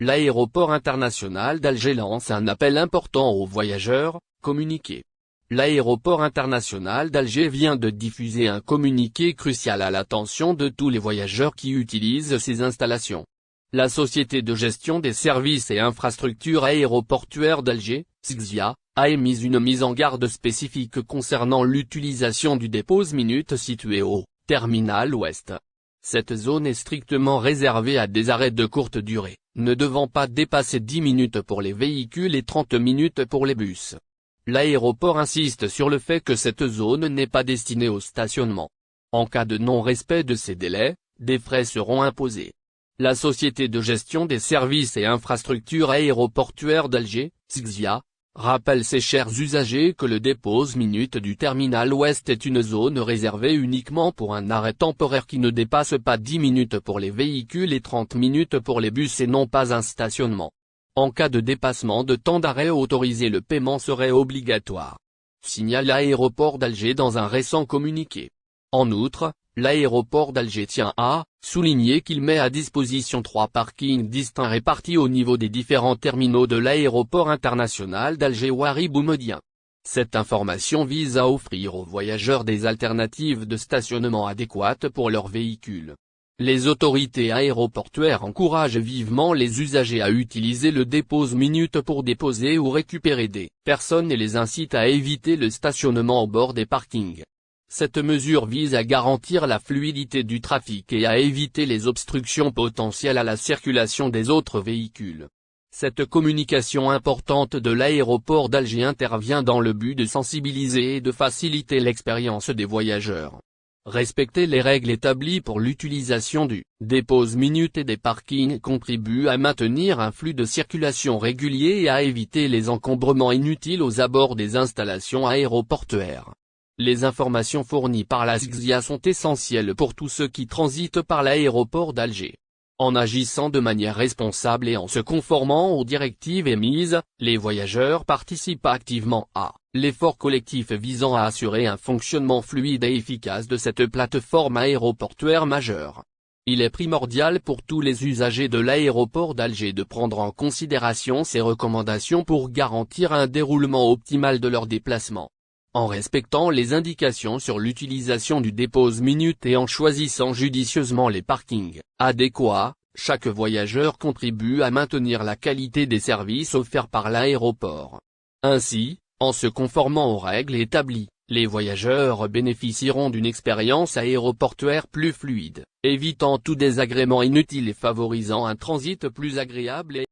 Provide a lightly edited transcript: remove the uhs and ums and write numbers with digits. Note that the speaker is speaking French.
L'aéroport international d'Alger lance un appel important aux voyageurs, communiqué. L'aéroport international d'Alger vient de diffuser un communiqué crucial à l'attention de tous les voyageurs qui utilisent ces installations. La Société de gestion des services et infrastructures aéroportuaires d'Alger, SGZIA, a émis une mise en garde spécifique concernant l'utilisation du dépose-minute situé au terminal ouest. Cette zone est strictement réservée à des arrêts de courte durée, ne devant pas dépasser 10 minutes pour les véhicules et 30 minutes pour les bus. L'aéroport insiste sur le fait que cette zone n'est pas destinée au stationnement. En cas de non-respect de ces délais, des frais seront imposés. La Société de gestion des services et infrastructures aéroportuaires d'Alger, SGZIA, rappelle ses chers usagers que le dépose-minute du terminal ouest est une zone réservée uniquement pour un arrêt temporaire qui ne dépasse pas 10 minutes pour les véhicules et 30 minutes pour les bus et non pas un stationnement. En cas de dépassement de temps d'arrêt autorisé, le paiement serait obligatoire, signale l'aéroport d'Alger dans un récent communiqué. En outre, l'aéroport d'Alger tient à souligner qu'il met à disposition 3 parkings distincts répartis au niveau des différents terminaux de l'aéroport international d'Alger Ouari Boumediene. Cette information vise à offrir aux voyageurs des alternatives de stationnement adéquates pour leurs véhicules. Les autorités aéroportuaires encouragent vivement les usagers à utiliser le dépose-minute pour déposer ou récupérer des personnes et les incitent à éviter le stationnement au bord des parkings. Cette mesure vise à garantir la fluidité du trafic et à éviter les obstructions potentielles à la circulation des autres véhicules. Cette communication importante de l'aéroport d'Alger intervient dans le but de sensibiliser et de faciliter l'expérience des voyageurs. Respecter les règles établies pour l'utilisation du dépose-minute et des parkings contribue à maintenir un flux de circulation régulier et à éviter les encombrements inutiles aux abords des installations aéroportuaires. Les informations fournies par la SGZIA sont essentielles pour tous ceux qui transitent par l'aéroport d'Alger. En agissant de manière responsable et en se conformant aux directives émises, les voyageurs participent activement à l'effort collectif visant à assurer un fonctionnement fluide et efficace de cette plateforme aéroportuaire majeure. Il est primordial pour tous les usagers de l'aéroport d'Alger de prendre en considération ces recommandations pour garantir un déroulement optimal de leur déplacement. En respectant les indications sur l'utilisation du dépose-minute et en choisissant judicieusement les parkings adéquats, chaque voyageur contribue à maintenir la qualité des services offerts par l'aéroport. Ainsi, en se conformant aux règles établies, les voyageurs bénéficieront d'une expérience aéroportuaire plus fluide, évitant tout désagrément inutile et favorisant un transit plus agréable et